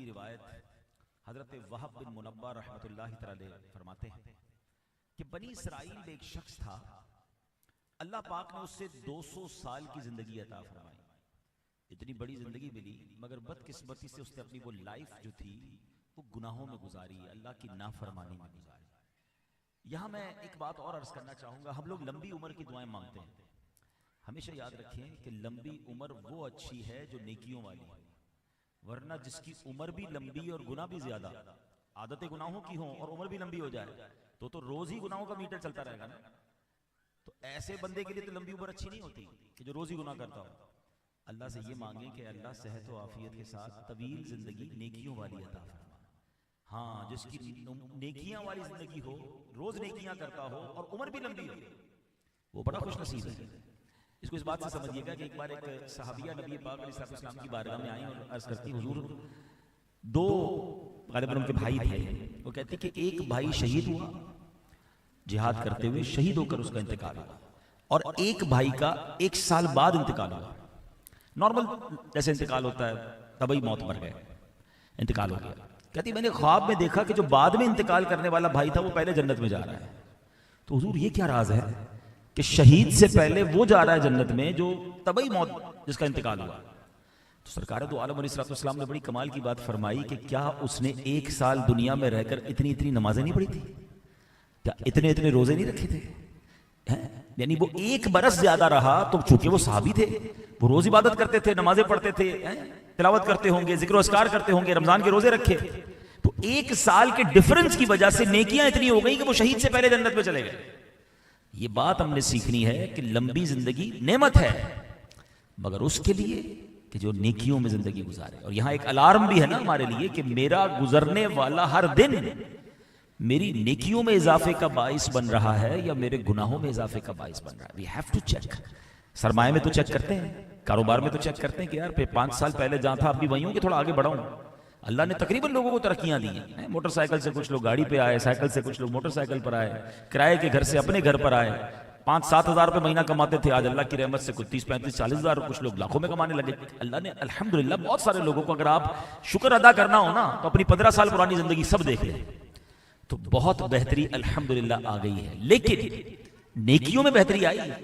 روایت حضرت وہب بن منبہ رحمۃ اللہ تعالی فرماتے ہیں کہ بنی اسرائیل میں ایک شخص تھا، اللہ پاک نے اس سے 200 سال کی زندگی عطا فرمائی، اتنی بڑی زندگی ملی، مگر بدقسمتی سے اس نے اپنی وہ لائف جو تھی وہ گناہوں میں گزاری، اللہ کی نافرمانی میں گزاری۔ یہاں میں ایک بات اور عرض کرنا چاہوں گا، ہم لوگ لمبی عمر کی دعائیں مانگتے ہیں، ہمیشہ یاد رکھیں کہ لمبی عمر وہ اچھی ہے جو نیکیوں والی ہے، ورنہ جس کی عمر بھی لمبی اور گناہ بھی زیادہ، عادتیں گناہوں کی ہوں اور عمر بھی لمبی ہو جائے تو روز ہی گناہوں کا میٹر چلتا رہے گا نا۔ تو ایسے بندے کے لیے تو لمبی عمر اچھی نہیں ہوتی کہ جو روز ہی گناہ کرتا ہو۔ اللہ سے یہ مانگیں کہ اللہ صحت و عافیت کے ساتھ طویل زندگی نیکیوں والی عطا فرما۔ ہاں، جس کی نیکیاں والی زندگی ہو، روز نیکیاں کرتا ہو اور عمر بھی لمبی ہو، وہ بڑا خوش نصیب ہے۔ اس کو اس بات سے سمجھیے گا کہ ایک بار ایک صحابیہ نبی پاک علیہ السلام کی بارگاہ میں آئی اور عرض کرتی، حضور دو غالباً ان کے بھائی تھے، وہ کہتے کہ ایک بھائی شہید ہوا جہاد کرتے ہوئے، شہید ہو کر اس کا انتقال ہوا، اور ایک بھائی کا 1 سال بعد انتقال ہوا، نارمل جیسے انتقال ہوتا ہے، طبعی موت مر گئے، انتقال ہو گیا۔ کہتی میں نے خواب میں دیکھا کہ جو بعد میں انتقال کرنے والا بھائی تھا وہ پہلے جنت میں جا رہا ہے، تو حضور یہ کیا راز ہے کہ شہید سے پہلے وہ جا رہا ہے جنت میں جو طبعی موت جس کا انتقال ہوا۔ تو سرکار دو عالم علیہ السلام نے بڑی کمال کی بات فرمائی کہ کیا اس نے 1 سال دنیا میں رہ کر اتنی نمازیں نہیں پڑھی تھی؟ کیا اتنے روزے نہیں رکھے تھے؟ یعنی وہ 1 برس زیادہ رہا تو چونکہ وہ صحابی تھے، وہ روز عبادت کرتے تھے، نمازیں پڑھتے تھے، تلاوت کرتے ہوں گے، ذکر و اذکار کرتے ہوں گے، رمضان کے روزے رکھے، تو 1 سال کے ڈیفرنس کی وجہ سے نیکیاں اتنی ہو گئی کہ وہ شہید سے پہلے جنت میں چلے گئے۔ یہ بات ہم نے سیکھنی ہے کہ لمبی زندگی نعمت ہے، مگر اس کے لیے کہ جو نیکیوں میں زندگی گزارے۔ اور یہاں ایک الارم بھی ہے نا ہمارے لیے کہ میرا گزرنے والا ہر دن میری نیکیوں میں اضافے کا باعث بن رہا ہے یا میرے گناہوں میں اضافے کا باعث بن رہا ہے۔ We have to check۔ سرمایہ میں تو چیک کرتے ہیں، کاروبار میں تو چیک کرتے ہیں کہ یار 5 سال پہلے جہاں تھا اب بھی وہیں ہوں کہ تھوڑا آگے بڑھاؤں۔ اللہ نے تقریباً لوگوں کو ترقیاں دی ہیں، موٹر سائیکل سے کچھ لوگ گاڑی پہ آئے، سائیکل سے کچھ لوگ موٹر سائیکل پر آئے، کرائے کے گھر سے اپنے گھر پر آئے، 5-7 ہزار روپے مہینہ کماتے تھے، آج اللہ کی رحمت سے کچھ 30-35-40 ہزار، کچھ لوگ لاکھوں میں کمانے لگے۔ اللہ نے الحمدللہ بہت سارے لوگوں کو، اگر آپ شکر ادا کرنا ہو نا تو اپنی 15 سال پرانی زندگی سب دیکھ لیں تو بہت بہتری الحمدللہ آ گئی ہے۔ لیکن نیکیوں میں بہتری آئی ہے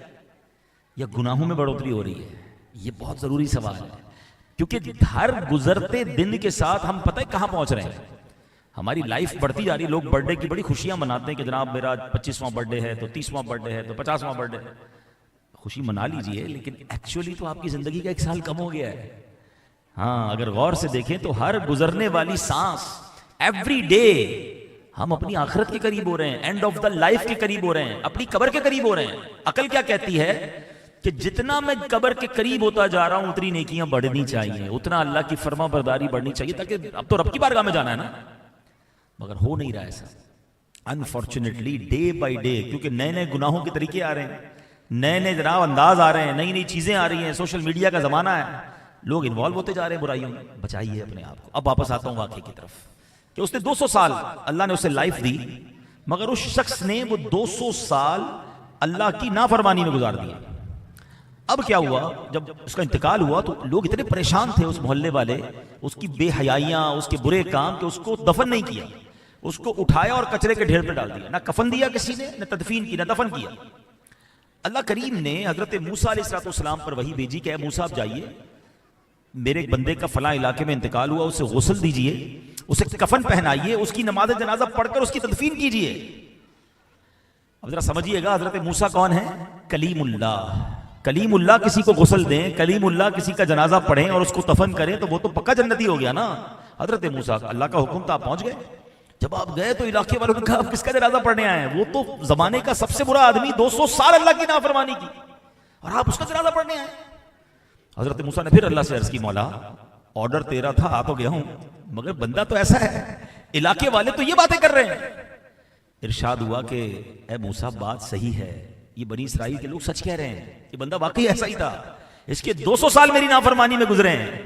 یا گناہوں میں بڑھوتری ہو رہی ہے؟ یہ بہت ضروری سوال ہے، کیونکہ ہر گزرتے دن کے ساتھ ہم پتہ ہے کہاں پہنچ رہے ہیں، ہماری لائف بڑھتی جا رہی ہے۔ لوگ برتھ ڈے کی بڑی خوشیاں مناتے ہیں کہ جناب میرا 25واں برتھ ڈے ہے تو 30واں برتھ ڈے ہے تو 50واں برتھ ڈے ہے، خوشی منا لیجئے، لیکن ایکچولی تو آپ کی زندگی کا 1 سال کم ہو گیا ہے۔ ہاں، اگر غور سے دیکھیں تو ہر گزرنے والی سانس، ایوری ڈے ہم اپنی آخرت کے قریب ہو رہے ہیں، اینڈ آف دا لائف کے قریب ہو رہے ہیں، اپنی قبر کے قریب ہو رہے ہیں۔ عقل کیا کہتی ہے کہ جتنا میں قبر کے قریب ہوتا جا رہا ہوں اتنی نیکیاں بڑھنی چاہیے، اتنا اللہ کی فرما برداری بڑھنی چاہیے، تاکہ اب تو رب کی بارگاہ میں جانا ہے نا، مگر ہو نہیں رہا ایسا انفارچونیٹلی ڈے بائی ڈے، کیونکہ نئے گناہوں کے طریقے آ رہے ہیں، نئے جناب انداز آ رہے ہیں، نئی چیزیں آ رہی ہیں، سوشل میڈیا کا زمانہ ہے، لوگ انوالو ہوتے جا رہے ہیں برائیوں میں۔ بچائیے اپنے آپ کو۔ اب واپس آتا ہوں واقعے کی طرف کہ اس نے 200 سال اللہ نے اسے لائف دی، مگر اس شخص نے وہ 200 سال اللہ کی نافرمانی میں گزار دیا۔ اب کیا ہوا، جب اس کا انتقال ہوا تو لوگ اتنے پریشان تھے، اس محلے والے، اس کی بے حیائیاں، اس کے برے کام، کہ اس کو دفن نہیں کیا، اس کو اٹھایا اور کچرے کے ڈھیر پہ ڈال دیا، نہ کفن دیا کسی نے، نہ تدفین کی، نہ دفن کیا۔ اللہ کریم نے حضرت موسیٰ علیہ السلام پر وحی بھیجی کہ اے موسیٰ آپ جائیے، میرے ایک بندے کا فلاں علاقے میں انتقال ہوا، اسے غسل دیجئے، اسے کفن پہنائیے، اس کی نماز جنازہ پڑھ کر اس کی تدفین کیجئے۔ اب ذرا سمجھیے گا، حضرت موسیٰ کون ہے؟ کلیم اللہ۔ کلیم اللہ کسی کو غسل دیں، کلیم اللہ کسی کا جنازہ پڑھیں اور اس کو دفن کریں تو وہ تو پکا جنتی ہو گیا نا۔ حضرت موسیٰ اللہ کا حکم تھا، آپ پہنچ گئے۔ جب آپ گئے تو علاقے والوں نے کہا آپ کس کا جنازہ پڑھنے آئے ہیں؟ وہ تو زمانے کا سب سے برا آدمی، 200 سال اللہ کی نافرمانی کی، اور آپ اس کا جنازہ پڑھنے آئے۔ حضرت موسیٰ نے پھر اللہ سے عرض کی، مولا آرڈر تیرا تھا، آ تو گیا ہوں، مگر بندہ تو ایسا ہے، علاقے والے تو یہ باتیں کر رہے ہیں۔ ارشاد ہوا کہ اے موسیٰ بات صحیح ہے، یہ بنی اسرائیل کے لوگ سچ کہہ رہے ہیں، یہ بندہ واقعی ایسا ہی تھا، اس کے 200 سال میری نافرمانی میں گزرے ہیں،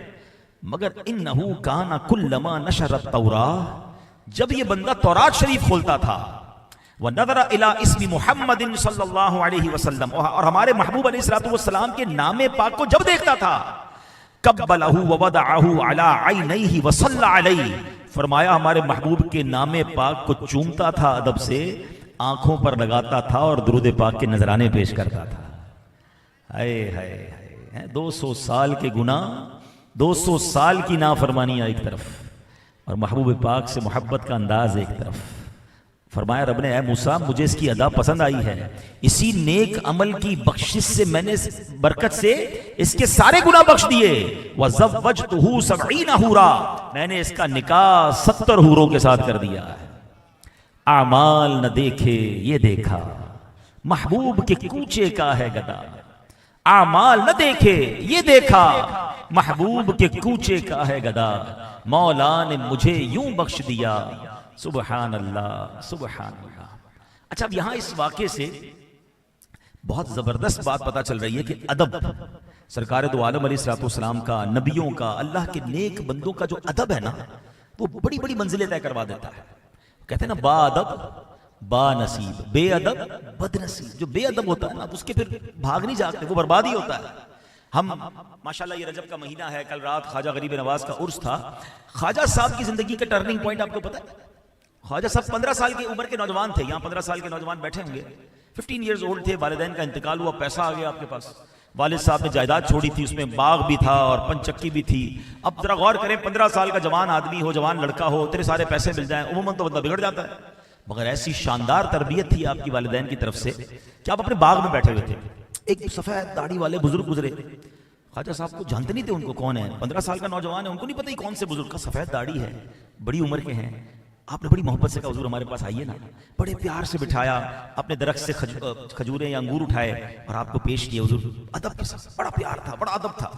مگر انہو کان کلما نشر التوراۃ، جب یہ بندہ تورات شریف کھولتا تھا، وَنَظَرَ إِلَىٰ اسْمِ مُحَمَّدٍ صلی اللہ علیہ وسلم، اور ہمارے محبوب علیہ السلام کے نام پاک کو جب دیکھتا تھا، قبلہ ووضعہ علی عینیہ وصلی علیہ، فرمایا ہمارے محبوب کے نام پاک کو چومتا تھا ادب سے، آنکھوں پر لگاتا تھا اور درود پاک کے نذرانے پیش کرتا تھا۔ ہائے ہائے، 200 سال کے گناہ، 200 سال کی نافرمانیاں ایک طرف، اور محبوب پاک سے محبت کا انداز ایک طرف۔ فرمایا رب نے، اے موسیٰ مجھے اس کی ادا پسند آئی ہے، اسی نیک عمل کی بخشش سے میں نے برکت سے اس کے سارے گناہ بخش دیے۔ وَزَوَّجْتُهُ 70 حُورًا، میں نے اس کا نکاح 70 حوروں کے ساتھ کر دیا ہے۔ اعمال نہ دیکھے یہ دیکھا، محبوب کے کوچے کا ہے گدا۔ اعمال نہ دیکھے یہ دیکھا، محبوب کے کوچے کا ہے گدا۔ مولا نے مجھے یوں بخش دیا، سبحان اللہ سبحان اللہ۔ اچھا، اب یہاں اس واقعے سے بہت زبردست بات پتا چل رہی ہے کہ ادب، سرکار دو عالم علیہ الصلوۃ والسلام کا، نبیوں کا، اللہ کے نیک بندوں کا جو ادب ہے نا، وہ بڑی بڑی منزلیں طے کروا دیتا ہے۔ کہتے ہیں نا، با ادب با نصیب، بے ادب بد نصیب۔ جو بے ادب ہوتا ہے نا، اس کے پھر بھاگ نہیں جاتے، وہ برباد ہی ہوتا ہے۔ ہم ماشاءاللہ یہ رجب کا مہینہ ہے، کل رات خواجہ غریب نواز کا عرس تھا۔ خواجہ صاحب کی زندگی کا ٹرننگ پوائنٹ آپ کو پتا ہے؟ خواجہ صاحب 15 سال کی عمر کے نوجوان تھے، یہاں 15 سال کے نوجوان بیٹھے ہوں گے، 15 ایئرز اولڈ تھے، والدین کا انتقال ہوا، پیسہ آ گیا آپ کے پاس، والد صاحب نے جائیداد چھوڑی تھی، اس میں باغ بھی تھا اور پنچکی بھی تھی۔ اب ذرا غور کریں، 15 سال کا جوان آدمی ہو، جوان لڑکا ہو، اتنے سارے پیسے مل جائیں، عموماً تو بندہ بگڑ جاتا ہے، مگر ایسی شاندار تربیت تھی آپ کی والدین کی طرف سے کہ آپ اپنے باغ میں بیٹھے ہوئے تھے۔ ایک سفید داڑھی والے بزرگ گزرے، خواجہ صاحب کو جانتے نہیں تھے ان کو کون ہے، 15 سال کا نوجوان ہے، ان کو نہیں پتہ ہی کون سے بزرگ کا، سفید داڑھی ہے، بڑی عمر کے ہیں۔ آپ نے بڑی محبت سے کہا حضور ہمارے پاس آئیے نا، بڑے پیار سے بٹھایا، اپنے درخت سے کھجوریں یا انگور اٹھائے اور آپ کو پیش کیا حضور، ادب کے ساتھ، بڑا پیار تھا، بڑا ادب تھا۔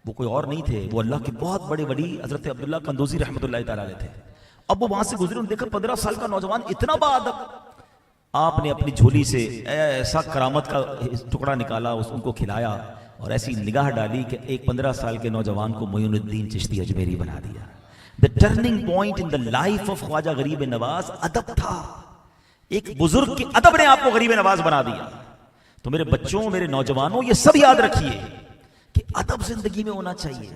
وہ کوئی اور نہیں تھے، وہ اللہ کے بہت بڑے ولی حضرت عبداللہ قندوزی رحمۃ اللہ تعالیٰ علیہ تھے۔ اب وہ وہاں سے گزرے، انہوں نے دیکھا 15 سال کا نوجوان اتنا با ادب۔ آپ نے اپنی جھولی سے ایسا کرامت کا ٹکڑا نکالا، ان کو کھلایا اور ایسی نگاہ ڈالی کہ ایک 15 سال کے نوجوان کو معین الدین چشتی اجمیری بنا دیا۔ The turning point in the life of Khwaja Gharib نواز ادب تھا۔ ایک بزرگ کے ادب نے آپ کو غریب نواز بنا دیا۔ تو میرے بچوں، میرے نوجوانوں، یہ سب یاد رکھیے کہ ادب زندگی میں ہونا چاہیے،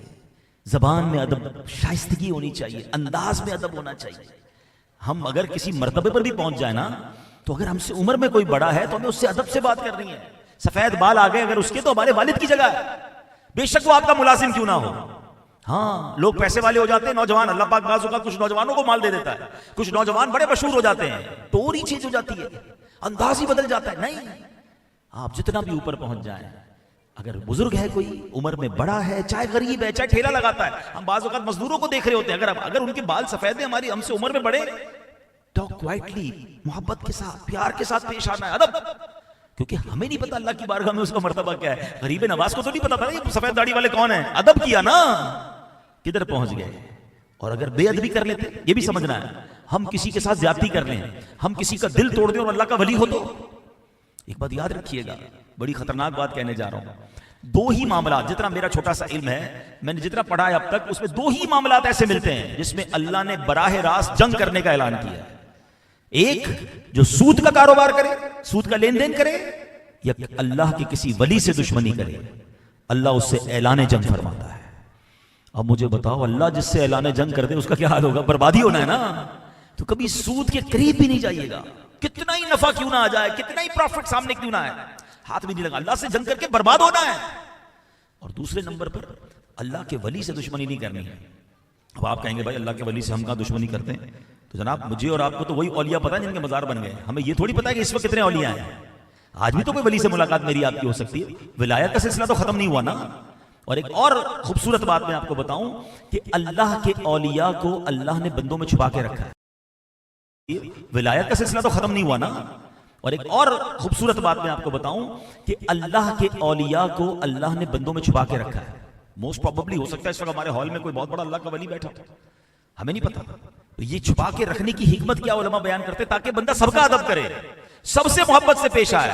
زبان میں ادب، شائستگی ہونی چاہیے، انداز میں ادب ہونا چاہیے۔ ہم اگر کسی مرتبے پر بھی پہنچ جائے نا، تو اگر ہم سے عمر میں کوئی بڑا ہے تو ہمیں اس سے ادب سے بات کرنی ہے۔ سفید بال آ گئے اگر اس کے، تو ہمارے والد کی جگہ ہے، بے شک وہ آپ کا ملازم کیوں نہ ہو۔ ہاں، لوگ پیسے والے ہو جاتے ہیں، نوجوان، اللہ پاک بعض اوقات کچھ نوجوانوں کو مال دے دیتا ہے، کچھ نوجوان بڑے مشہور ہو جاتے ہیں، ٹور ہی چینج ہو جاتی ہے، انداز ہی بدل جاتا ہے۔ نہیں، آپ جتنا بھی اوپر پہنچ جائیں، اگر بزرگ ہے کوئی، عمر میں بڑا ہے، چاہے غریب ہے، چاہے ٹھیلا لگاتا ہے، ہم بعض اوقات مزدوروں کو دیکھ رہے ہوتے ہیں، اگر ان کے بال سفید ہیں، ہم سے عمر میں بڑے، ٹاک کوائٹلی، محبت کے ساتھ، پیار کے ساتھ پیش آنا ہے، ادب۔ کیونکہ ہمیں نہیں پتا اللہ کی بارگاہ میں اس کا مرتبہ کیا ہے۔ غریب نواز کو تو نہیں پتا تھا یہ سفید داڑھی والے کون ہیں، ادب کیا نا، کدھر پہنچ گئے۔ اور اگر بے ادبی کر لیتے، یہ بھی سمجھنا ہے، ہم کسی کے ساتھ زیادتی کر لیں، ہم کسی کا دل توڑ دیں اور اللہ کا ولی ہو، تو ایک بات یاد رکھیے گا، بڑی خطرناک بات کہنے جا رہا ہوں۔ 2 ہی معاملات، جتنا میرا چھوٹا سا علم ہے، میں نے جتنا پڑھا ہے اب تک، اس میں 2 ہی معاملات ایسے ملتے ہیں جس میں اللہ نے براہ راست جنگ کرنے کا اعلان کیا ہے۔ ایک، جو سود کا کاروبار کرے، سود کا لین دین کرے، یا اللہ کے کسی ولی سے دشمنی کرے، اللہ اس سے اعلان جنگ فرماتا ہے۔ اب مجھے بتاؤ، اللہ جس سے اعلان جنگ کر دے اس کا کیا حال ہوگا؟ بربادی ہونا ہے نا۔ تو کبھی سود کے قریب بھی نہیں جائیے گا، کتنا ہی نفع کیوں نہ آ جائے، کتنا ہی پروفٹ سامنے کیوں نہ آئے، ہاتھ بھی نہیں لگا، اللہ سے جنگ کر کے برباد ہونا ہے۔ اور دوسرے نمبر پر اللہ کے ولی سے دشمنی نہیں کرنی ہے۔ اب آپ کہیں گے بھائی اللہ کے ولی سے ہم کہاں دشمنی کرتے ہیں؟ تو جناب مجھے اور آپ کو تو وہی اولیاء پتہ ہے جن کے مزار بن گئے، ہمیں یہ تھوڑی پتہ ہے کہ اس وقت کتنے اولیاء ہیں۔ آج بھی تو کوئی ولی سے ملاقات میری آپ کی ہو سکتی ہے، ولایت کا سلسلہ تو ختم نہیں ہوا نا۔ اور ایک اور خوبصورت بات میں آپ کو بتاؤں کہ اللہ کے اولیاء کو اللہ نے بندوں میں چھپا کے رکھا ہے، ولایت کا سلسلہ تو ختم نہیں ہوا نا۔ اور ایک اور خوبصورت بات میں آپ کو بتاؤں کہ اللہ کے اولیاء کو اللہ نے بندوں میں چھپا کے رکھا ہے۔ موسٹ پروبیبلی ہو سکتا ہے اس وقت ہمارے ہال میں کوئی بہت بڑا اللہ کا ولی بیٹھا، ہمیں نہیں پتا۔ تو یہ چھپا کے رکھنے کی حکمت کیا علماء بیان کرتے، تاکہ بندہ سب کا ادب کرے، سب سے محبت سے پیش آئے۔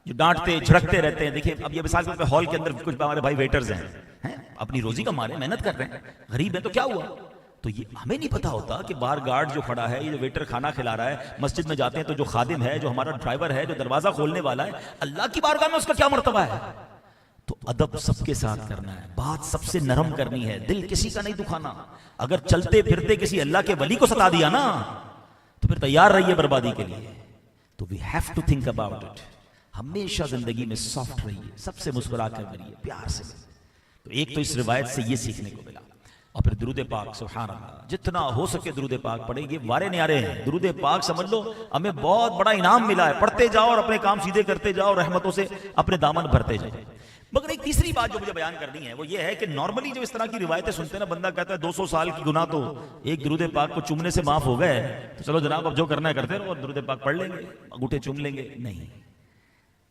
جو ڈانٹتے جھڑکتے رہتے ہیں، دیکھیں اب یہ مثال کے طور پہ ہال کے اندر کچھ ہمارے بھائی ویٹرز ہیں، اپنی روزی کا مارے محنت کر رہے ہیں، غریب ہیں، تو کیا ہوا؟ تو یہ ہمیں نہیں پتا ہوتا کہ بار گارڈ جو کھڑا ہے، یہ جو ویٹر کھانا کھلا رہا ہے، مسجد میں جاتے ہیں تو جو خادم ہے، جو ہمارا ڈرائیور ہے، جو دروازہ کھولنے والا ہے، اللہ کی بارگاہ میں اس کا کیا مرتبہ ہے۔ تو ادب سب کے ساتھ کرنا ہے، بات سب سے نرم کرنی ہے، دل کسی کا نہیں دکھانا۔ اگر چلتے پھرتے کسی اللہ کے ولی کو ستا دیا نا تو پھر تیار رہیے بربادی کے لیے۔ تو we have to think about it۔ ہمیشہ زندگی میں سافٹ رہیے، سب سے مسکرا کر کریے، پیار سے۔ تو ایک تو اس روایت سے یہ سیکھنے کو ملا۔ اور پھر درود پاک، سبحان اللہ، جتنا ہو سکے درود پاک پڑھیں، یہ وارے نیارے ہیں۔ درود پاک سمجھ لو ہمیں بہت بڑا انعام ملا ہے، پڑھتے جاؤ اور اپنے کام سیدھے کرتے جاؤ، رحمتوں سے اپنے دامن بھرتے جاؤ۔ مگر ایک تیسری بات جو مجھے بیان کرنی ہے وہ یہ ہے کہ نارملی جب اس طرح کی روایتیں سنتے ہیں نا، بندہ کہتا ہے 200 سال کی گناہ تو ایک درود پاک کو چومنے سے معاف ہو گئے، تو چلو جناب اب جو کرنا ہے کرتے رہو اور درود پاک پڑھ لیں گے، انگوٹھے چوم لیں گے۔ نہیں،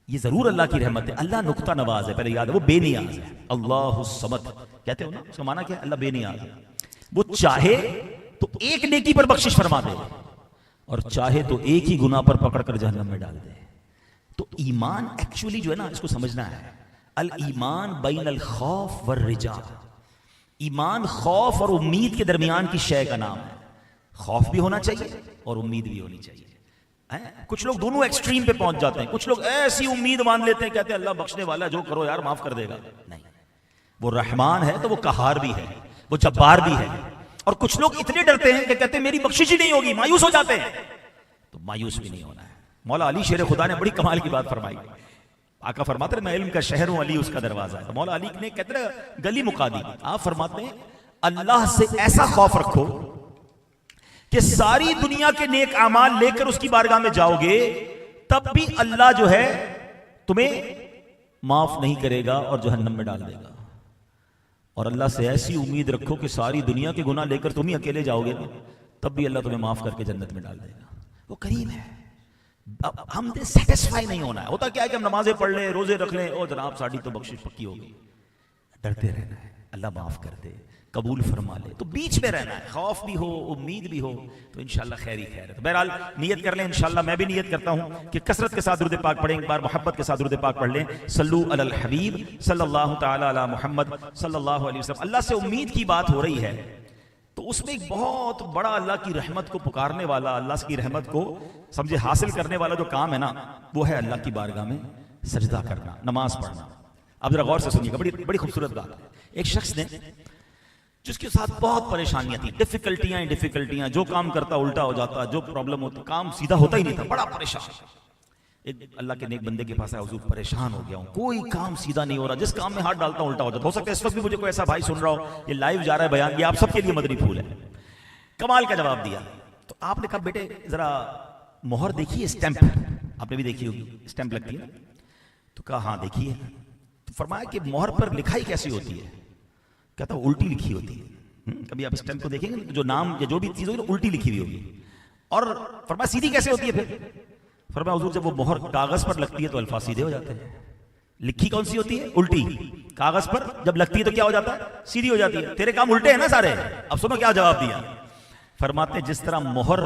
یہ ضرور اللہ کی رحمت ہے۔ اللہ نقطہ نواز ہے، پہلے یاد ہے، وہ بے نیاز ہے۔ اللہ الصمد کہتے ہو نا، اس کا معنی کیا ہے؟ اللہ بے نیاز ہے۔ وہ چاہے تو ایک نیکی پر بخشش فرما دے اور چاہے تو ایک ہی گناہ پر پکڑ کر جہنم میں ڈال دے۔ تو ایمان ایکچولی جو ہے نا، اس کو سمجھنا ہے، الایمان بین الخوف والرجاء۔ ایمان خوف اور امید کے درمیان کی شے کا نام ہے۔ خوف بھی ہونا چاہیے اور امید بھی ہونی چاہیے۔ کچھ لوگ دونوں ایکسٹریم پہ پہنچ جاتے ہیں، کچھ لوگ ایسی امید مان لیتے ہیں، کہتے ہیں اللہ بخشنے والا، جو کرو یار معاف کر دے گا۔ نہیں، وہ رحمان ہے تو وہ قہار بھی ہے، وہ جبار بھی ہے۔ اور کچھ لوگ اتنے ڈرتے ہیں کہ کہتے ہیں میری بخشش ہی نہیں ہوگی، مایوس ہو جاتے ہیں۔ تو مایوس بھی نہیں ہونا ہے۔ مولا علی شیر خدا نے بڑی کمال کی بات فرمائی۔ آقا فرماتے ہیں میں علم کا شہر ہوں، علی اس کا دروازہ ہے۔ تو مولا علی نے کہتے ہیں گلی مکا دی۔ آپ فرماتے ہیں اللہ سے ایسا خوف رکھو کہ ساری دنیا کے نیک اعمال لے کر اس کی بارگاہ میں جاؤ گے، تب بھی اللہ جو ہے تمہیں معاف نہیں کرے گا اور جہنم میں ڈال دے گا۔ اور اللہ سے ایسی امید رکھو کہ ساری دنیا کے گناہ لے کر تم ہی اکیلے جاؤ گے نا، تب بھی اللہ تمہیں معاف کر کے جنت میں ڈال دے گا۔ وہ کریم ہے۔ ہم سے سیٹسفائی نہیں ہونا ہے۔ ہوتا کیا ہے کہ ہم نمازیں پڑھ لیں، روزے رکھ لیں، او جناب ساڑی تو بخشش پکی ہوگی۔ ڈرتے رہنا ہے اللہ معاف کر دے، قبول فرما لے۔ تو بیچ میں رہنا ہے، خوف بھی ہو امید بھی ہو، تو انشاءاللہ خیر ہی خیر ہے۔ تو بہرحال نیت کر لیں، انشاءاللہ میں بھی نیت کرتا ہوں کہ کثرت کے ساتھ درود پاک پڑھیں، ایک بار محبت کے ساتھ درود پاک پڑھ لیں۔ صلو علی الحبیب صلی اللہ تعالی علی محمد صلی اللہ علیہ وسلم۔ اللہ سے امید کی بات ہو رہی ہے تو اس میں ایک بہت بڑا اللہ کی رحمت کو پکارنے والا، اللہ کی رحمت کو سمجھے حاصل کرنے والا جو کام ہے نا، وہ ہے اللہ کی بارگاہ میں سجدہ کرنا، نماز پڑھنا۔ اب ذرا غور سے سنیے گا، بڑی خوبصورت بات ہے۔ ایک شخص نے جس کے ساتھ بہت پریشانیاں تھیں، ڈیفیکلٹیاں، جو کام کرتا الٹا ہو جاتا، جو پرابلم ہوتا کام سیدھا ہوتا ہی نہیں تھا، بڑا پریشان۔ ایک اللہ کے نیک بندے کے پاس آیا، حضور پریشان ہو گیا ہوں، کوئی کام سیدھا نہیں ہو رہا، جس کام میں ہاتھ ڈالتا ہوں الٹا ہو جاتا۔ ہو سکتا ہے اس وقت بھی مجھے کوئی ایسا بھائی سن رہا ہو، یہ لائیو جا رہا ہے بیان، یہ آپ سب کے لیے مدنی پھول ہے۔ کمال کا جواب دیا۔ تو آپ نے کہا بیٹے ذرا مہر دیکھیے، اسٹیمپ آپ نے بھی دیکھی ہوگی، اسٹیمپ لگتی ہے۔ تو کہا ہاں دیکھیے۔ تو فرمایا کہ مہر پر لکھائی کیسی ہوتی ہے؟ کہتا الٹی لکھی ہوتی ہے۔ کبھی آپ اسٹیمپ کو دیکھیں گے جو نام یا جو بھی چیز ہوگی الٹی لکھی ہوئی ہوگی۔ اور فرمایا سیدھی کیسے ہوتی ہے پھر؟ فرمایا حضور جب وہ مہر کاغذ پر لگتی ہے تو الفاظ سیدھے ہو جاتے ہیں۔ لکھی کون سی ہوتی ہے؟ الٹی۔ کاغذ پر جب لگتی ہے تو کیا ہو جاتا ہے؟ سیدھی ہو جاتی ہے۔ تیرے کام الٹے ہیں نا سارے۔ اب سنو کیا جواب دیا۔ فرماتے جس طرح مہر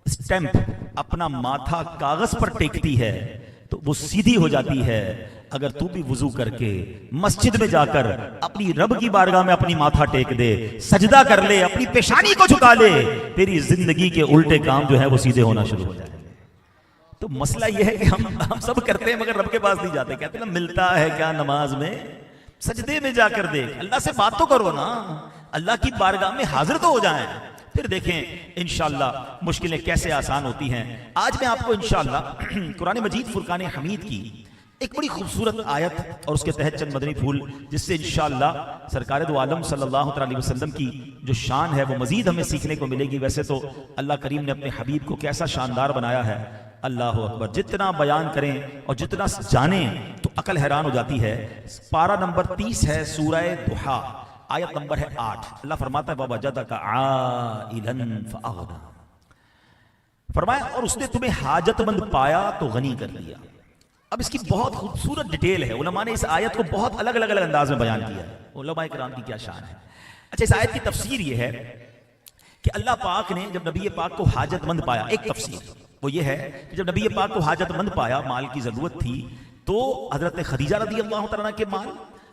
اسٹیمپ اپنا ماتھا کاغذ پر ٹیکتی ہے تو وہ سیدھی ہو جاتی ہے، اگر تو بھی وضو کر کے مسجد میں جا کر اپنی رب کی بارگاہ میں اپنی ماتھا ٹیک دے، سجدہ کر لے، اپنی پیشانی کو جھکا لے، تیری زندگی کے الٹے کام جو ہے وہ سیدھے ہونا شروع ہو جائے۔ تو مسئلہ یہ ہے کہ ہم سب کرتے ہیں مگر رب کے پاس نہیں جاتے۔ کہتے ہیں نا ملتا ہے کیا نماز میں، سجدے میں جا کر دیکھ، اللہ سے بات تو کرو نا، اللہ کی بارگاہ میں حاضر تو ہو جائیں، پھر دیکھیں انشاءاللہ مشکلیں کیسے آسان ہوتی ہیں۔ آج میں آپ کو انشاءاللہ قرآن مجید فرقان حمید کی ایک بڑی خوبصورت آیت اور اس کے تحت چند مدنی پھول، جس سے انشاءاللہ سرکار دو عالم صلی اللہ علیہ وسلم کی جو شان ہے وہ مزید ہمیں سیکھنے کو ملے گی۔ ویسے تو اللہ کریم نے اپنے حبیب کو کیسا شاندار بنایا ہے، اللہ اکبر، جتنا بیان کریں اور جتنا جانیں تو عقل حیران ہو جاتی ہے۔ پارہ نمبر 30 ہے سورہ ضحیٰ، آیت نمبر ہے 8۔ اللہ فرماتا ہے وَوَجَدَكَ عَائِلًا فَأَغْنَىٰ، فرمایا اور اس نے تمہیں حاجت مند پایا تو غنی کر دیا۔ اب اس کی بہت خوبصورت ڈیٹیل ہے، علماء نے اس آیت کو بہت الگ الگ انداز میں بیان کیا ہے، علماء کرام کی کیا شان ہے۔ اچھا، اس آیت کی تفسیر یہ ہے کہ اللہ پاک نے جب نبی پاک کو حاجت مند پایا، ایک تفسیر وہ یہ ہے کہ جب نبی پاک کو حاجت مند پایا، مال کی ضرورت تھی، تو حضرت خدیجہ رضی اللہ تعالیٰ کے مال،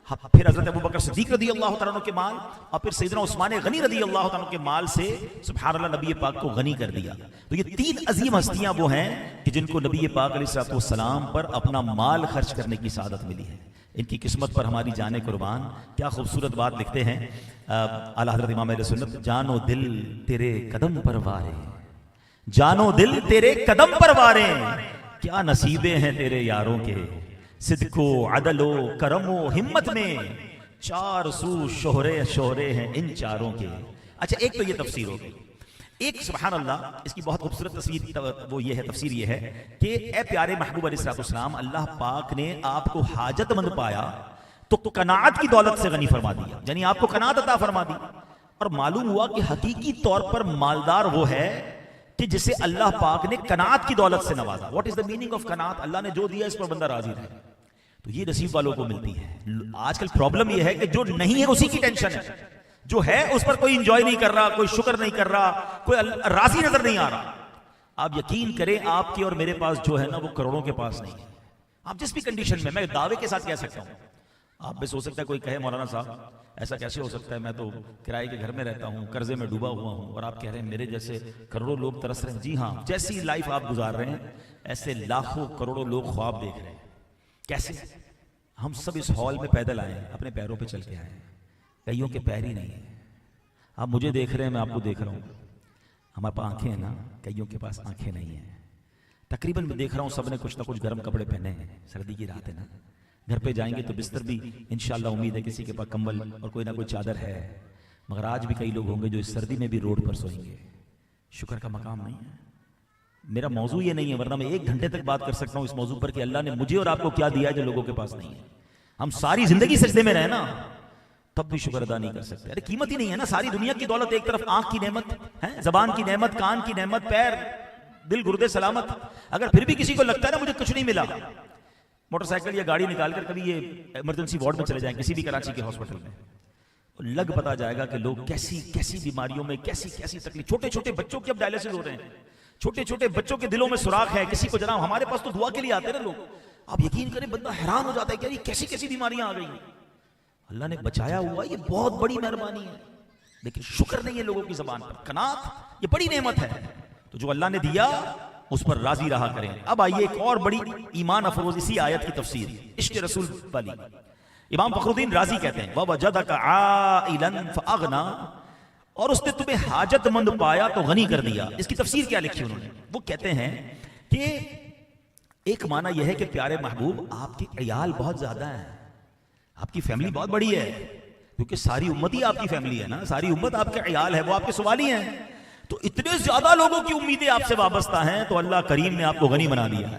پھر حضرت ابوبکر صدیق رضی اللہ تعالیٰ عنہ کے مال، اور پھر سیدنا عثمان غنی رضی اللہ تعالیٰ عنہ کے مال سے سبحان اللہ نبی پاک کو غنی کر دیا۔ تو یہ تین عظیم ہستیاں وہ ہیں کہ جن کو نبی پاک علیہ الصلوۃ والسلام پر اپنا مال خرچ کرنے کی سعادت ملی ہے۔ ان کی قسمت پر ہماری جانیں قربان. کیا خوبصورت بات لکھتے ہیں اعلیٰ حضرت امام اہل سنت, جان و دل تیرے قدم پر وارے, جان و دل تیرے قدم پر وارے, کیا نصیبیں ہیں تیرے یاروں کے, صدق و عدل و کرم و ہمت میں, چار سو شہرے ہیں ان چاروں کے. اچھا ایک تو یہ تفسیر ہو گئی. ایک سبحان اللہ اس کی بہت خوبصورت تصویر وہ یہ ہے, تفسیر یہ ہے کہ اے پیارے محبوب علیہ السلام, اللہ پاک نے آپ کو حاجت مند پایا تو قناعت کی دولت سے غنی فرما دیا, یعنی آپ کو قناعت عطا فرما دی. اور معلوم ہوا کہ حقیقی طور پر مالدار وہ ہے کہ جسے اللہ پاک نے قناعت کی دولت سے نوازا. What is the meaning of قناعت؟ اللہ نے جو دیا اس پر بندہ راضی رہے. تو یہ نصیب والوں کو ملتی ہے. آج کل پرابلم یہ ہے کہ جو نہیں ہے اسی کی ٹینشن ہے, جو ہے اس پر کوئی انجوائے نہیں کر رہا, کوئی شکر نہیں کر رہا, کوئی راضی نظر نہیں آ رہا. آپ یقین کریں آپ کے اور میرے پاس جو ہے نا وہ کروڑوں کے پاس نہیں ہے. آپ جس بھی کنڈیشن میں دعوے کے ساتھ کہہ سکتا ہوں. آپ بھی سوچ سکتا ہے کوئی کہے مولانا صاحب ایسا کیسے ہو سکتا ہے, میں تو کرائے کے گھر میں رہتا ہوں, قرضے میں ڈوبا ہوا ہوں, اور آپ کہہ رہے ہیں میرے جیسے کروڑوں لوگ ترس رہے ہیں. جی ہاں, جیسی لائف آپ گزار رہے ہیں ایسے لاکھوں کروڑوں لوگ خواب دیکھ رہے ہیں. کیسے؟ ہم سب اس ہال میں پیدل آئے ہیں, اپنے پیروں پہ چل کے آئے ہیں, کئیوں کے پیر ہی نہیں ہیں. آپ مجھے دیکھ رہے ہیں, میں آپ کو دیکھ رہا ہوں. ہمارے پاس آنکھیں ہیں نا, کئیوں کے پاس آنکھیں نہیں ہیں. تقریباً میں دیکھ رہا ہوں سب نے کچھ نہ کچھ گرم کپڑے پہنے ہیں, سردی کی رات ہے نا. گھر پہ جائیں گے تو بستر بھی انشاءاللہ امید ہے کسی کے پاس کمبل اور کوئی نہ کوئی چادر ہے, مگر آج بھی کئی لوگ ہوں گے جو اس سردی میں بھی روڈ پر سوئیں گے. شکر کا مقام نہیں ہے. میرا موضوع یہ نہیں ہے, ورنہ میں 1 گھنٹے تک بات کر سکتا ہوں اس موضوع پر کہ اللہ نے مجھے اور آپ کو کیا دیا ہے جو لوگوں کے پاس نہیں ہے. ہم ساری زندگی سجدے میں رہے نا, تب بھی شکر ادا نہیں کر سکتے. ارے قیمت ہی نہیں ہے نا. ساری دنیا کی دولت ایک طرف, آنکھ کی نعمت ہے, زبان کی نعمت, کان کی نعمت, پیر, دل, گردے سلامت. اگر پھر بھی کسی کو لگتا ہے نا مجھے کچھ نہیں ملا, موٹر سائیکل یا گاڑی نکال کر کبھی یہ ایمرجنسی وارڈ میں چلے جائیں کسی بھی کراچی کے ہاسپٹل میں, لگ پتا جائے گا کہ لوگ کیسی کیسی بیماریوں میں, کیسی کیسی تکلیف. چھوٹے چھوٹے بچوں کے اب ڈائلیسس ہو رہے ہیں, چھوٹے چھوٹے بچوں کے دلوں میں سوراخ ہے. کسی کو جناب ہمارے پاس تو دعا کے لیے آتے ہیں نا لوگ, آپ یقین کریں بندہ حیران ہو جاتا ہے کہ یہ کیسی کیسی بیماریاں آ گئی ہیں. اللہ نے بچایا ہوا, یہ بہت بڑی مہربانی ہے. لیکن شکر نہیں ہے لوگوں کی زبان پر. قناعت یہ بڑی نعمت ہے, تو جو اللہ نے دیا اس پر راضی رہا کریں. اب آئیے ایک اور بڑی ایمان افروز اسی آیت کی تفسیر, عشق رسول والی. امام فخر الدین رازی کہتے ہیں وَوَجَدَكَ عَائِلًا فَأَغْنَا, اور اس نے تمہیں حاجت مند پایا تو غنی کر دیا. اس کی تفسیر کیا لکھی انہوں نے؟ وہ کہتے ہیں کہ ایک معنی یہ ہے کہ پیارے محبوب آپ کے عیال بہت زیادہ ہیں, آپ کی فیملی بہت بڑی ہے, کیونکہ ساری امت ہی آپ کی فیملی ہے نا, ساری امت آپ کے عیال ہے, وہ آپ کے سوالی ہیں. تو اتنے زیادہ لوگوں کی امیدیں آپ سے وابستہ ہیں, تو اللہ کریم نے آپ کو غنی بنا دیا ہے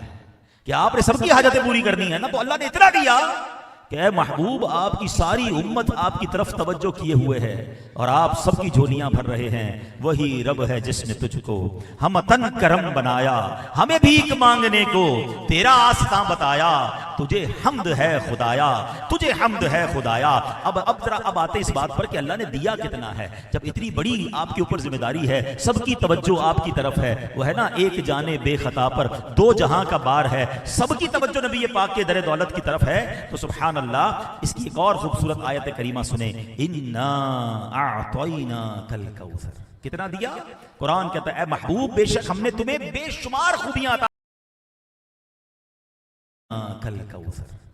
کہ آپ نے سب کی حاجتیں پوری کرنی ہے نا. تو اللہ نے اتنا دیا کہ اے محبوب آپ کی ساری امت آپ کی طرف توجہ کیے ہوئے ہے, اور آپ سب کی جھولیاں بھر رہے ہیں. وہی رب ہے جس نے تجھ کو ہم تن کرم بنایا, ہمیں بھیک مانگنے کو تیرا آستاں بتایا. تجھے حمد ہے خدایا, تجھے حمد ہے خدایا. اب آتے اس بات پر کہ اللہ نے دیا کتنا ہے. جب اتنی بڑی آپ کے اوپر ذمہ داری ہے, سب کی توجہ آپ کی طرف ہے, وہ ہے نا ایک جانے بے خطا پر 2 جہاں کا بار ہے, سب کی توجہ نبی پاک کے در دولت کی طرف ہے. تو سبحان اللہ, اس کی ایک اور خوبصورت آیت کریمہ سنیں, اِنَّا أَعْطَيْنَاكَ الْكَوْثَرَ. کتنا دیا؟ قرآن کہتا ہے اے محبوب بے شک ہم نے تمہیں بے شمار خوبیاں عطا.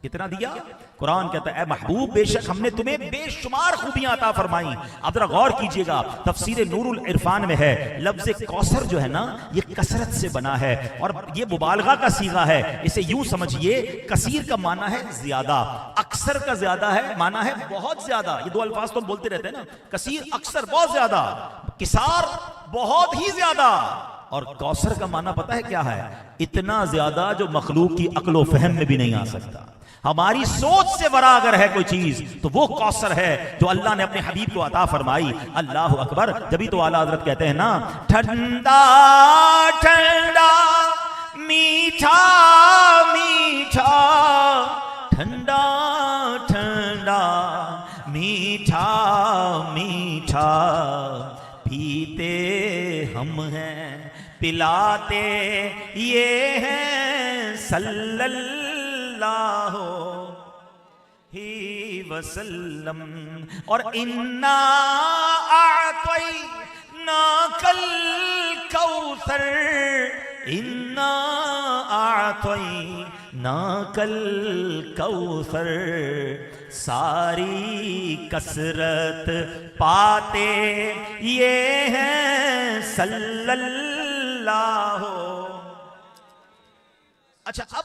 کتنا دیا؟ قرآن کہتا ہے اے محبوب بے شک ہم نے تمہیں بے شمار خوبیاں عطا فرمائیں. اب ذرا غور کیجئے گا, تفسیر نور العرفان میں ہے, لفظ کوثر جو ہے نا یہ کثرت سے بنا ہے, اور یہ مبالغہ کا صیغہ ہے. اسے یوں سمجھیے, کثیر کا معنی ہے زیادہ, اکثر کا زیادہ ہے معنی ہے بہت زیادہ. یہ 2 الفاظ تو ہم بولتے رہتے ہیں نا, کثیر اکثر بہت زیادہ, کثار بہت ہی زیادہ. اور کوثر کا معنی پتہ ہے کیا ہے؟ اتنا زیادہ جو مخلوق کی عقل و فہم میں بھی نہیں آ سکتا. ہماری سوچ سے ورا اگر ہے کوئی چیز تو وہ کوثر ہے جو اللہ نے اپنے حبیب کو عطا فرمائی. اللہ اکبر. جبھی تو اعلیٰ حضرت کہتے ہیں نا, ٹھنڈا ٹھنڈا میٹھا میٹھا, ٹھنڈا ٹھنڈا میٹھا میٹھا, پیتے ہم ہیں پلاتے یہ ہیں صلی اللہ علیہ وسلم. اور انا اعطیناک الکوثر, انا اعطیناک ناکل کوثر ساری کثرت پاتے یہ ہیں صلی اللہ. اچھا اب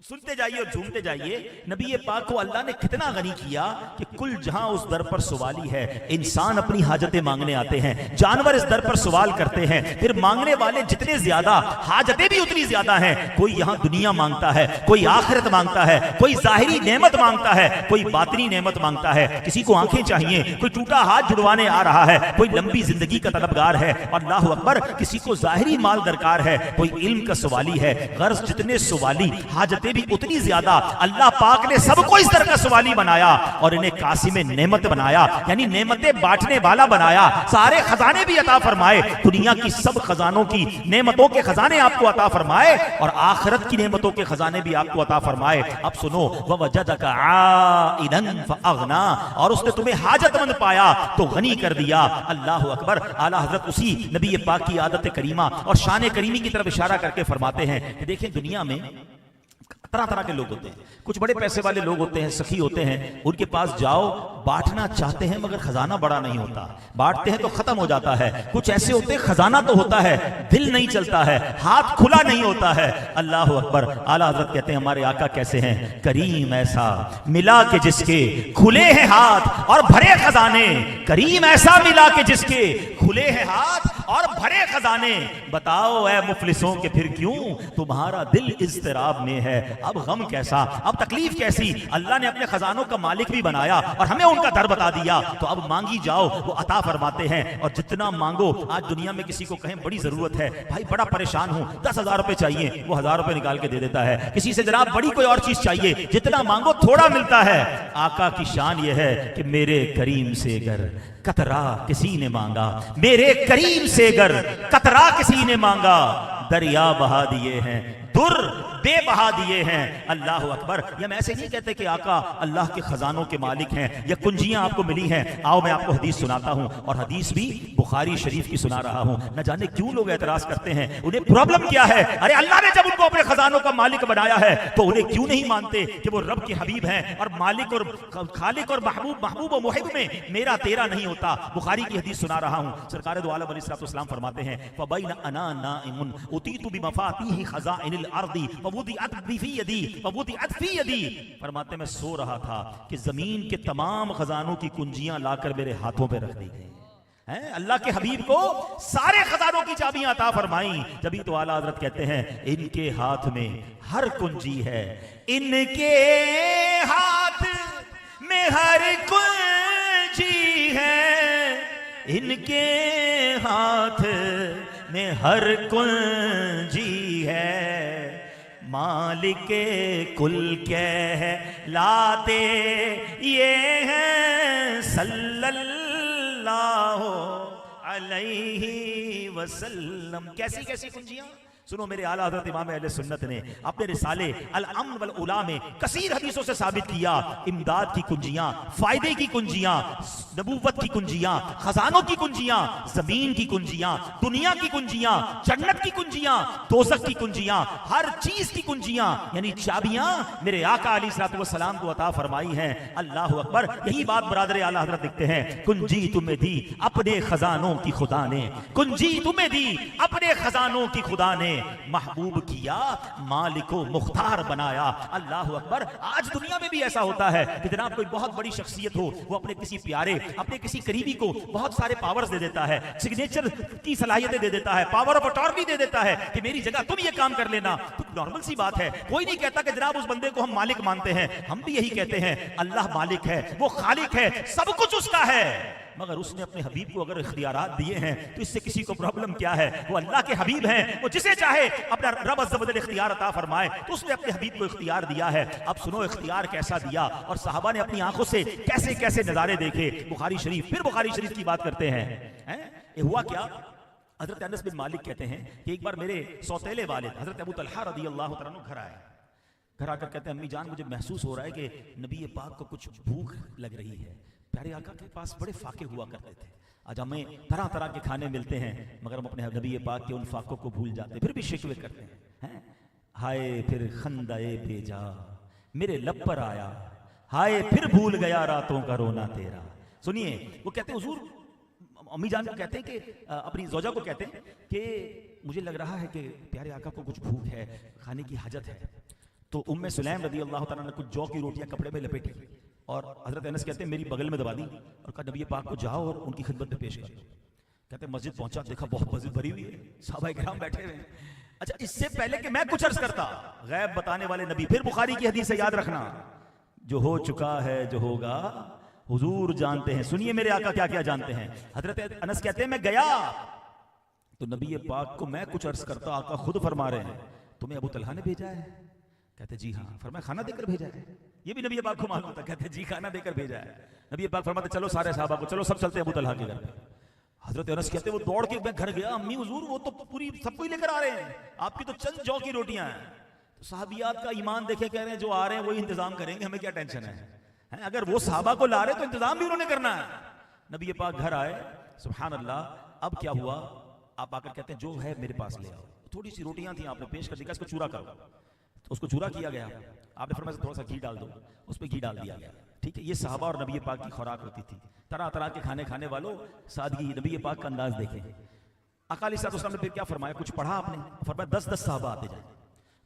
سنتے جائیے اور جھومتے جائیے. نبی پاک کو اللہ نے کتنا غنی کیا کہ کل جہاں اس در پر سوالی ہے. انسان اپنی حاجتیں مانگنے آتے ہیں, جانور اس در پر سوال کرتے ہیں, پھر مانگنے والے جتنے زیادہ حاجتیں بھی اتنی زیادہ ہیں. کوئی یہاں دنیا مانگتا ہے, کوئی آخرت مانگتا ہے, کوئی ظاہری نعمت مانگتا ہے, کوئی باطنی نعمت مانگتا ہے. کسی کو آنکھیں چاہیے, کوئی ٹوٹا ہاتھ جڑوانے آ رہا ہے, کوئی لمبی زندگی کا طلبگار ہے, اللہ اکبر, کسی کو ظاہری مال درکار ہے, کوئی علم کا سوالی ہے. غرض جتنے سوالی حاجتیں بھی اتنی زیادہ. اللہ پاک نے سب کو اس طرح کا سوالی بنایا اور انہیں قاسم نعمت بنایا, یعنی نعمتیں بانٹنے والا بنایا. سارے خزانے بھی عطا فرمائے, دنیا کی سب خزانوں کی نعمتوں کے خزانے آپ کو عطا فرمائے اور آخرت کی نعمتوں کے خزانے بھی آپ کو عطا فرمائے. اب سنو, وَوَجَدَكَ عَائِلًا فَأَغْنَا, اور اس نے تمہیں حاجت مند پایا تو غنی کر دیا. اللہ اکبر. اعلیٰ حضرت اسی نبی پاک کی عادت کریمہ اور شان کریمی کی طرف اشارہ کر کے فرماتے ہیں کہ دیکھیں دنیا میں طرح طرح کے لوگ ہوتے ہیں. کچھ بڑے پیسے والے لوگ ہوتے ہیں, سخی ہوتے ہیں, ان کے پاس جاؤ بانٹنا چاہتے ہیں مگر خزانہ بڑا نہیں ہوتا, بانٹتے ہیں تو ختم ہو جاتا ہے. کچھ ایسے ہوتے ہیں خزانہ تو ہوتا ہے, دل نہیں چلتا ہے, ہاتھ کھلا نہیں ہوتا ہے. اللہ اکبر. اعلیٰ حضرت کہتے ہیں ہمارے آقا کیسے ہیں, کریم ایسا ملا کہ جس کے کھلے ہیں ہاتھ اور بھرے خزانے. کریم ایسا ملا کہ جس کے کھلے ہیں ہاتھ اور بھرے خزانے. بتاؤ اے مفلسوں کہ پھر کیوں تمہارا دل اضطراب میں ہے. اب غم کیسا, اب تکلیف کیسی. اللہ نے اپنے خزانوں کا مالک بھی بنایا اور ہمیں ان کا در بتا دیا. تو اب مانگی جاؤ, وہ عطا فرماتے ہیں اور جتنا مانگو. آج دنیا میں کسی کو کہیں بڑی ضرورت ہے, بھائی بڑا پریشان ہوں, 10,000 روپے چاہیے, وہ 1,000 روپے نکال کے دے دیتا ہے. کسی سے جناب بڑی کوئی اور چیز چاہیے, جتنا مانگو تھوڑا ملتا ہے. آقا کی شان یہ ہے کہ میرے کریم سے گر قطرہ کسی نے مانگا, میرے کریم سے گر قطرہ کسی نے مانگا, دریا بہا دیے ہیں, در بے بہا دیے ہیں. اللہ اکبر. یہ ہم ایسے نہیں کہتے کہ آقا اللہ کے خزانوں کے مالک ہیں یا کنجیاں آپ کو ملی ہیں. آؤ میں آپ کو حدیث سناتا ہوں, اور حدیث بھی بخاری شریف کی سنا رہا ہوں. نہ جانے کیوں لوگ اعتراض کرتے ہیں, انہیں پرابلم کیا ہے. ارے اللہ نے جب ان کو اپنے خزانوں کا مالک بنایا ہے تو انہیں کیوں نہیں مانتے کہ وہ رب کے حبیب ہیں اور مالک اور خالق اور محبوب و محب میں میرا تیرا نہیں ہوتا. بخاری کی حدیث سنا رہا ہوں. سرکار دو عالم علیہ السلام فرماتے ہیں فَبَيْنَ أَنَا نَائِمٌ أُتِيتُ بِمَفَاتِيحِ خَزَائِنِ الْأَرْضِ وَوُضِعَتْ فِي يَدِي. فرماتے میں سو رہا تھا کہ زمین کے تمام خزانوں کی کنجیاں لا کر میرے ہاتھوں پہ رکھ دی گئی. اللہ کے حبیب کو سارے خزانوں کی چابیاں عطا فرمائیں. جبھی تو اعلیٰ حضرت کہتے ہیں ان کے ہاتھ میں ہر کنجی ہے, ان کے ہاتھ میں ہر کنجی ہے, ان کے ہاتھ میں ہر کنجی ہے. مالک کل کہلاتے یہ ہیں صلی اللہ علیہ وسلم. کیسی کیسی کنجیاں سنو. میرے اعلیٰ حضرت امام اہل سنت نے اپنے رسالے الامن والعلا میں کثیر حدیثوں سے ثابت کیا امداد کی کنجیاں, فائدے کی کنجیاں, نبوت کی کنجیاں, خزانوں کی کنجیاں, زمین کی کنجیاں, دنیا کی کنجیاں, جنت کی کنجیاں, دوزخ کی کنجیاں, ہر چیز کی کنجیاں یعنی چابیاں میرے آقا علیہ الصلوۃ والسلام کو عطا فرمائی ہیں. اللہ اکبر. یہی بات برادر اعلیٰ حضرت لکھتے ہیں کنجی تمہیں دی اپنے خزانوں کی خدا نے, کنجی تمہیں دی اپنے خزانوں کی خدا نے, محبوب کیا مالک و مختار بنایا. اللہ اکبر. آج دنیا میں بھی ایسا ہوتا ہے کہ جناب کوئی بہت بڑی شخصیت ہو, وہ اپنے کسی پیارے, اپنے کسی قریبی کو بہت سارے پاورز دے دیتا ہے, سگنیچر کی صلاحیتیں دے دیتا ہے, پاور آف اٹارنی دے دیتا ہے کہ میری جگہ تم یہ کام کر لینا. تو نارمل سی بات ہے, کوئی نہیں کہتا کہ جناب اس بندے کو ہم مالک مانتے ہیں. ہم بھی یہی کہتے ہیں اللہ مالک ہے, وہ خالق ہے, سب کچھ اس کا ہے, مگر اس نے اپنے حبیب کو اگر اختیارات دیے ہیں تو اس سے کسی کو پرابلم کیا ہے. وہ اللہ کے حبیب ہیں, وہ جسے چاہے اپنا رب عز و جل اختیار عطا فرمائے, تو اس نے اپنے حبیب کو اختیار دیا ہے. اب سنو اختیار کیسا دیا اور صحابہ نے اپنی آنکھوں سے کیسے کیسے نظارے دیکھے. بخاری شریف, پھر بخاری شریف کی بات کرتے ہیں. یہ ہوا کیا, حضرت انس بن مالک کہتے ہیں کہ ایک بار میرے سوتیلے والد حضرت ابو طلحہ رضی اللہ تعالیٰ عنہ گھر آئے. گھر آ کر کہتے ہیں امی جان مجھے محسوس ہو رہا ہے کہ نبی پاک کو کچھ بھوک لگ رہی ہے. پیارے آقا کے پاس بڑے فاقے ہوا کرتے تھے. آج ہمیں طرح طرح کے کھانے ملتے ہیں مگر ہم اپنے نبی پاک کے ان فاقوں کو بھول جاتے, پھر بھی شکوے کرتے ہیں. ہائے پھر خندے بھیجا میرے لب پر آیا، ہائے پھر بھول گیا راتوں کا رونا تیرا. سنیے وہ کہتے ہیں حضور امی جان کو کہتے ہیں کہ اپنی زوجہ کو کہتے ہیں کہ مجھے لگ رہا ہے کہ پیارے آقا کو کچھ بھوک ہے، کھانے کی حاجت ہے. تو ام سلیم رضی اللہ تعالیٰ نے کچھ جو کی روٹیاں کپڑے میں لپیٹی اور حضرت انس کہتے ہیں میری بغل میں دبا دی اور کہا نبی پاک کو جاؤ اور ان کی خدمت میں پیش کر دو. کہتے ہیں مسجد پہنچا، دیکھا بہت مسجد بھری ہوئی ہے، صحابہ کرام بیٹھے ہوئے ہیں. اچھا اس سے پہلے کہ میں کچھ عرض کرتا، غیب بتانے والے نبی، پھر بخاری کی حدیث سے یاد رکھنا، جو ہو چکا ہے جو ہوگا حضور جانتے ہیں. سنیے میرے آقا کیا کیا جانتے ہیں. حضرت انس کہتے ہیں میں گیا تو نبی پاک کو میں کچھ عرض کرتا، آقا خود فرما رہے ہیں تمہیں ابو طلحہ نے بھیجا ہے؟ کہتے جی ہاں. فرمایا کھانا دے کر بھیجا ہے؟ یہ بھی نبی پاک کو معلوم تھا. کہتے جی کھانا دے کر بھیجا ہے. نبی پاک فرماتے چلو سارے صحابہ کو، چلو سب چلتے ابو طلحہ کے گھر پہ. حضرت انس کہتے وہ دوڑ کے میں گھر گیا، امی حضور وہ تو پوری سب کو ہی لے کر آ رہے ہیں، آپ کی تو چند جو کی روٹیاں ہیں. تو صحابیات کا ایمان دیکھے، کہہ رہے ہیں جو آ رہے ہیں وہی انتظام کریں گے، ہمیں کیا ٹینشن ہے. اگر وہ صحابہ کو لا رہے تو انتظام بھی انہوں نے کرنا ہے. نبی پاک گھر آئے، سبحان اللہ. اب کیا ہوا، آپ آ کر کہتے ہیں جو ہے میرے پاس لے آؤ. تھوڑی سی روٹیاں تھیں، آپ نے پیش کر دیا، اس کو چورا کرو. تو اس کو چورا کیا گیا. آپ نے فرمایا تھوڑا سا گھی ڈال دو، اس پہ گھی ڈال دیا گیا. ٹھیک ہے، یہ صحابہ اور نبی پاک کی خوراک ہوتی تھی. طرح طرح کے کھانے کھانے والوں، سادگی. نبی پاک کا انداز دیکھیں. آقا علیہ السلام نے پھر کیا فرمایا، کچھ پڑھا آپ نے؟ فرمایا 10 صحابہ آتے جائیں.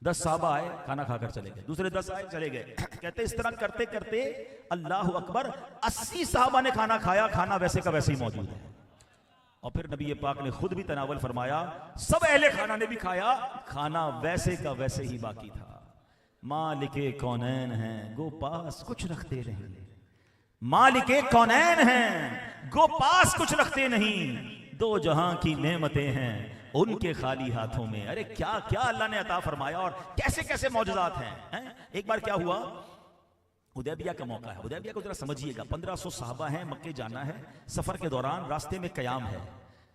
10 صحابہ آئے، کھانا کھا کر چلے گئے. دوسرے 10 آئے، چلے گئے. کہتے اس طرح کرتے کرتے اللہ اکبر 80 صحابہ نے کھانا کھایا. کھانا ویسے کا ویسے ہی موجود ہے. اور پھر نبی پاک نے خود بھی تناول فرمایا، سب اہل کھانا نے بھی کھایا، کھانا ویسے کا ویسے ہی باقی تھا. مالک کونین ہیں گو پاس کچھ رکھتے نہیں، مالک کونین ہیں گو پاس کچھ رکھتے نہیں، دو جہاں کی نعمتیں ہیں ان کے خالی ہاتھوں میں. ارے کیا کیا اللہ نے عطا فرمایا اور کیسے کیسے معجزات ہیں. ایک بار کیا ہوا، حدیبیہ کا موقع ہے. حدیبیہ کو ذرا سمجھیے گا. 1500 صحابہ ہیں، مکے جانا ہے. سفر کے دوران راستے میں قیام ہے.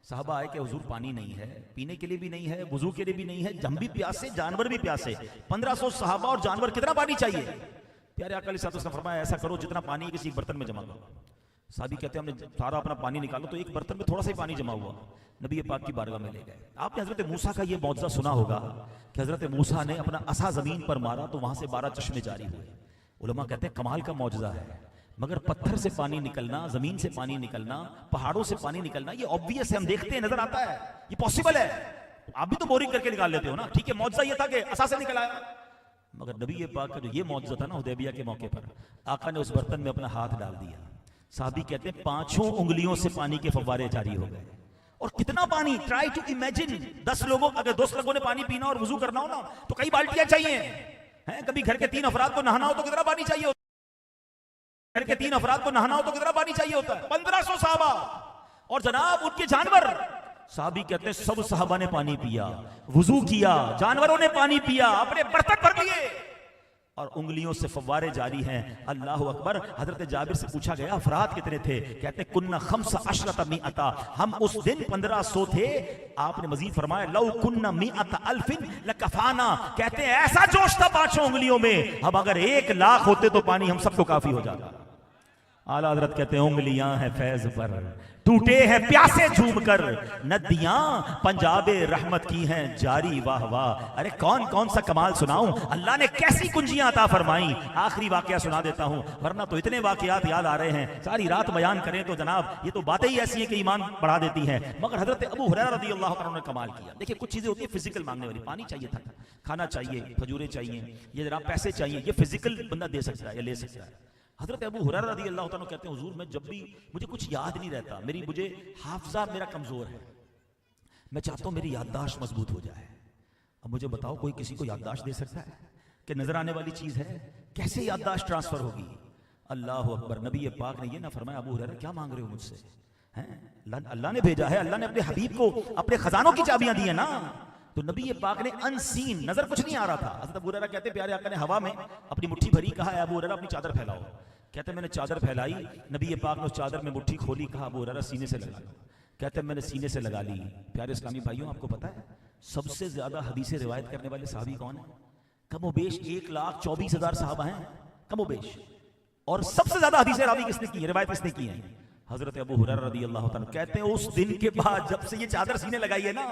صحابہ آئے کہ حضور پانی نہیں ہے، پینے کے لیے بھی نہیں ہے، وضو کے لیے بھی نہیں ہے، ہم بھی پیاسے، جانور بھی پیاسے. 1500 صحابہ اور جانور، کتنا پانی چاہیے؟ پیارے آقا علیہ السلام نے فرمایا ایسا کرو جتنا پانی کسی ایک برتن میں جمع کرو. صحابی کہتے ہیں ہم نے سارا اپنا پانی نکالا تو ایک برتن میں تھوڑا سا ہی پانی جمع ہوا. نبی پاک کی بارگاہ میں لے گئے. آپ نے حضرت موسیٰ کا یہ معجزہ سنا ہوگا کہ حضرت موسیٰ نے اپنا عصا زمین پر مارا تو وہاں سے 12 چشمے جاری ہوئے. علماء کہتے ہیں کمال کا معجزہ ہے. مگر پتھر سے پانی نکلنا، زمین سے پانی نکلنا، پہاڑوں سے پانی نکلنا، یہ obvious ہے، ہم دیکھتے ہیں، نظر آتا ہے، یہ پاسبل ہے. آپ بھی تو بورنگ کر کے نکال لیتے ہو نا. ٹھیک ہے، معجزہ یہ تھا کہ عصا سے نکل آیا. مگر نبی پاک کا جو یہ معجزہ تھا نا حدیبیہ کے موقع پر، آقا نے اس برتن میں اپنا ہاتھ ڈال دیا. صحابی کہتے ہیں 5 انگلیوں سے پانی کے فوارے جاری ہو گئے. اور کتنا پانی، ٹرائی ٹو امیجن. 10 لوگوں، اگر 10 لوگوں نے پانی پینا اور وضو کرنا ہو نا تو کئی بالٹیاں چاہیے. کبھی گھر کے 3 افراد کو نہانا ہو تو کتنا پانی چاہیے ہوتا ہے؟ گھر کے 3 افراد کو نہانا ہو تو کتنا پانی چاہیے ہوتا ہے؟ 1500 صحابہ اور جناب ان کے جانور. صحابی کہتے ہیں سب صحابہ نے پانی پیا، وضو کیا، جانوروں نے پانی پیا، اپنے برتن بھر لیے اور انگلیوں سے فوارے جاری ہیں. اللہ اکبر. حضرت جابر سے پوچھا گیا افراد کتنے تھے؟ کہتے کننا 15 مئتا، ہم اس دن 1500 تھے. آپ نے مزید فرمایا لو کننا 100,000 لکفانا. کہتے ہیں ایسا جوش تھا 5 انگلیوں میں، اب اگر 1,00,000 ہوتے تو پانی ہم سب کو کافی ہو جاتا. اعلیٰ حضرت کہتے ہیں انگلیاں ہیں فیض پر، ٹوٹے ہیں پیاسے جھوم کر، ندیاں پنجاب رحمت کی ہیں جاری واہ واہ. ارے کون کون سا کمال سناؤں، اللہ نے کیسی کنجیاں عطا فرمائیں. آخری واقعہ سنا دیتا ہوں ورنہ تو اتنے واقعات یاد آ رہے ہیں، ساری رات بیان کریں تو جناب یہ تو باتیں ہی ایسی ہیں کہ ایمان بڑھا دیتی ہیں. مگر حضرت ابو ہریرہ رضی اللہ عنہ نے کمال کیا. دیکھیں کچھ چیزیں ہوتی ہیں فزیکل مانگنے والی. پانی چاہیے تھا، کھانا چاہیے، کھجوریں چاہیے، یہ جناب پیسے چاہیے، یہ فزیکل بندہ دے سکتا ہے یا لے سکتا ہے. حضرت ابو ہریرہ رضی اللہ عنہ کہتے ہیں حضور میں جب بھی مجھے کچھ یاد نہیں رہتا، مجھے حافظہ میرا کمزور ہے، میں چاہتا ہوں میری یادداشت مضبوط ہو جائے. اب مجھے بتاؤ کوئی کسی کو یادداشت دے سکتا ہے کہ نظر آنے والی چیز ہے کیسے یادداشت ٹرانسفر ہوگی؟ اللہ اکبر. نبی پاک نے یہ نہ فرمایا ابو ہریرہ کیا مانگ رہے ہو مجھ سے؟ اللہ نے بھیجا ہے، اللہ نے اپنے حبیب کو اپنے خزانوں کی چابیاں دی ہیں نا. تو نبی پاک نے انسین، نظر کچھ نہیں آ رہا تھا. حضرت ابو ہریرہ کہتے ہیں پیارے آقا نے ہوا میں اپنی مٹھی بھری، کہا ہے ابو ہریرہ اپنی چادر پھیلاؤ. کہتے ہیں میں نے چادر پھیلائی، نبی پاک نے اس چادر میں مٹھی کھولی، کہا ابو ہریرہ سینے سے لگا لو. کہتے ہیں میں نے سینے سے لگا لی. پیارے اسلامی بھائیوں آپ کو پتا ہے سب سے زیادہ حدیثیں روایت کرنے والے صحابی کون ہیں؟ کم و بیش 1,24,000 صحابہ ہیں کم و بیش. اور سب سے زیادہ حدیثیں راوی کس نے کی ہیں، روایت کس نے کی ہیں؟ حضرت ابو ہریرہ رضی اللہ تعالیٰ. کہتے ہیں اس دن کے بعد جب سے یہ چادر سینے لگائی ہے نا